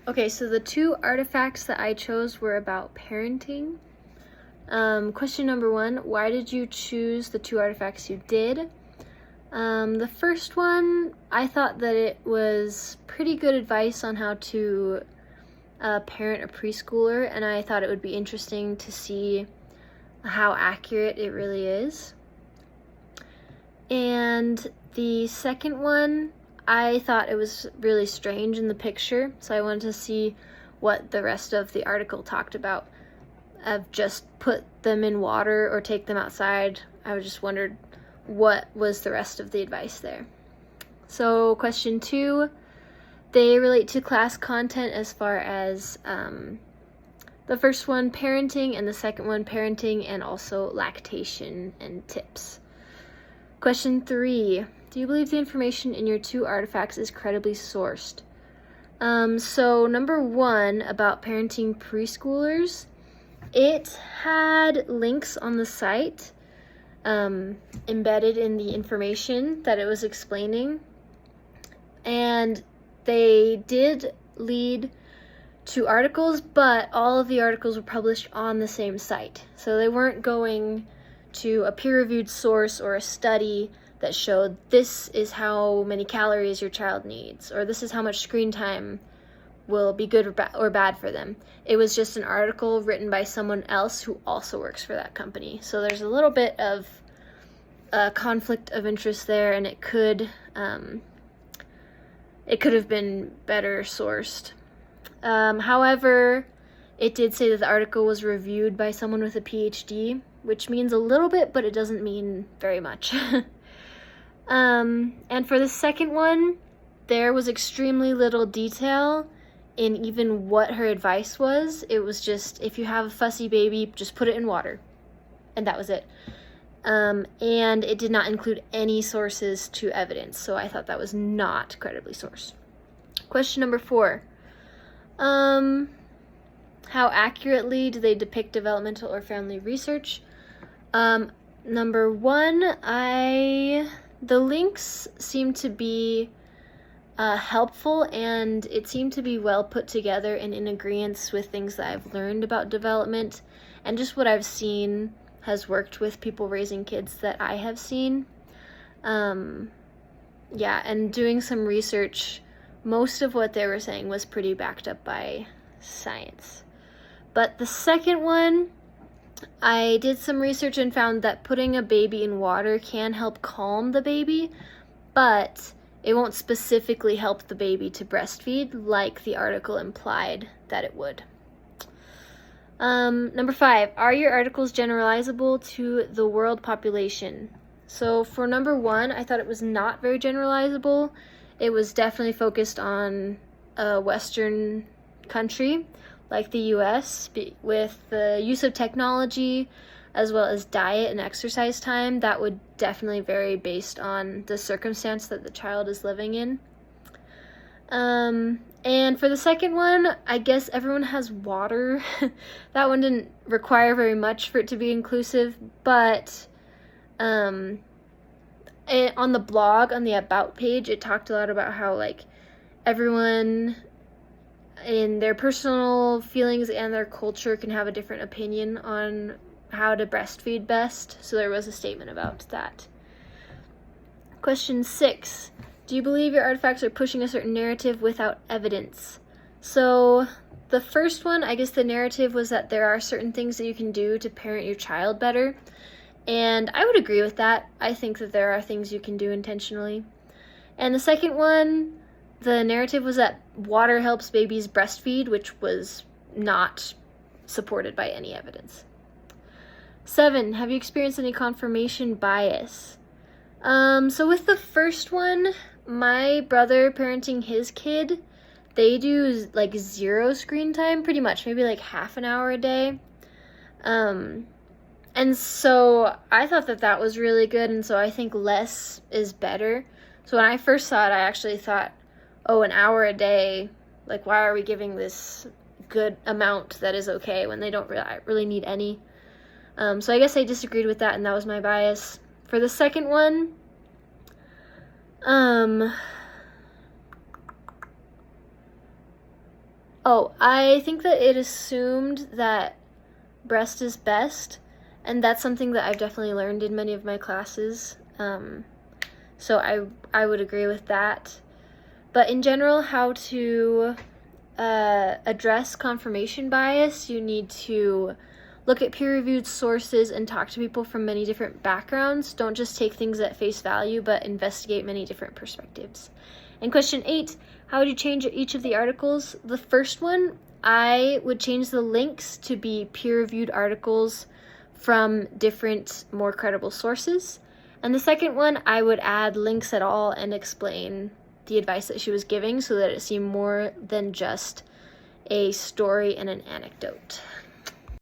Okay, so the two artifacts that I chose were about parenting. Question number 1, why did you choose the two artifacts you did? The first one, I thought that it was pretty good advice on how to parent a preschooler, and I thought it would be interesting to see how accurate it really is. And the second one, I thought it was really strange in the picture, so I wanted to see what the rest of the article talked about. Of just put them in water or take them outside. I just wondered what was the rest of the advice there. So question 2, they relate to class content as far as the first one, parenting, and the second one, parenting and also lactation and tips. Question 3, do you believe the information in your two artifacts is credibly sourced? So number 1, about parenting preschoolers, it had links on the site embedded in the information that it was explaining, and they did lead to articles, but all of the articles were published on the same site. So they weren't going to a peer-reviewed source or a study that showed this is how many calories your child needs, or this is how much screen time will be good or bad for them. It was just an article written by someone else who also works for that company. So there's a little bit of a conflict of interest there, and it could have been better sourced. However, it did say that the article was reviewed by someone with a PhD, which means a little bit, but it doesn't mean very much. And for the second one, there was extremely little detail in even what her advice was. It was just, if you have a fussy baby, just put it in water. And that was it. And it did not include any sources to evidence, so I thought that was not credibly sourced. Question number 4. How accurately do they depict developmental or family research? Number 1, the links seem to be helpful, and it seemed to be well put together and in agreement with things that I've learned about development, and just what I've seen has worked with people raising kids that I have seen. And doing some research, most of what they were saying was pretty backed up by science. But the second one, I did some research and found that putting a baby in water can help calm the baby, but it won't specifically help the baby to breastfeed like the article implied that it would. Number 5, are your articles generalizable to the world population? So for number 1, I thought it was not very generalizable. It was definitely focused on a Western country like the US, with the use of technology as well as diet and exercise time. That would definitely vary based on the circumstance that the child is living in. And for the second one, I guess everyone has water. That one didn't require very much for it to be inclusive, but on the blog, on the About page, it talked a lot about how, like, everyone in their personal feelings and their culture can have a different opinion on how to breastfeed best, so there was a statement about that. Question 6. Do you believe your artifacts are pushing a certain narrative without evidence? So the first one, I guess the narrative was that there are certain things that you can do to parent your child better, and I would agree with that. I think that there are things you can do intentionally. And the second one, the narrative was that water helps babies breastfeed, which was not supported by any evidence. 7, have you experienced any confirmation bias? So with the first one, my brother parenting his kid, they do like 0 screen time, pretty much, maybe like half an hour a day. And so I thought that that was really good, and so I think less is better. So when I first saw it, I actually thought, oh, an hour a day, like, why are we giving this good amount that is okay when they don't really need any? So I guess I disagreed with that, and that was my bias. For the second one, Oh, I think that it assumed that breast is best, and that's something that I've definitely learned in many of my classes. So I would agree with that. But in general, how to address confirmation bias, you need to look at peer-reviewed sources and talk to people from many different backgrounds. Don't just take things at face value, but investigate many different perspectives. And question 8, how would you change each of the articles? The first one, I would change the links to be peer-reviewed articles from different, more credible sources. And the second one, I would add links at all and explain the advice that she was giving so that it seemed more than just a story and an anecdote.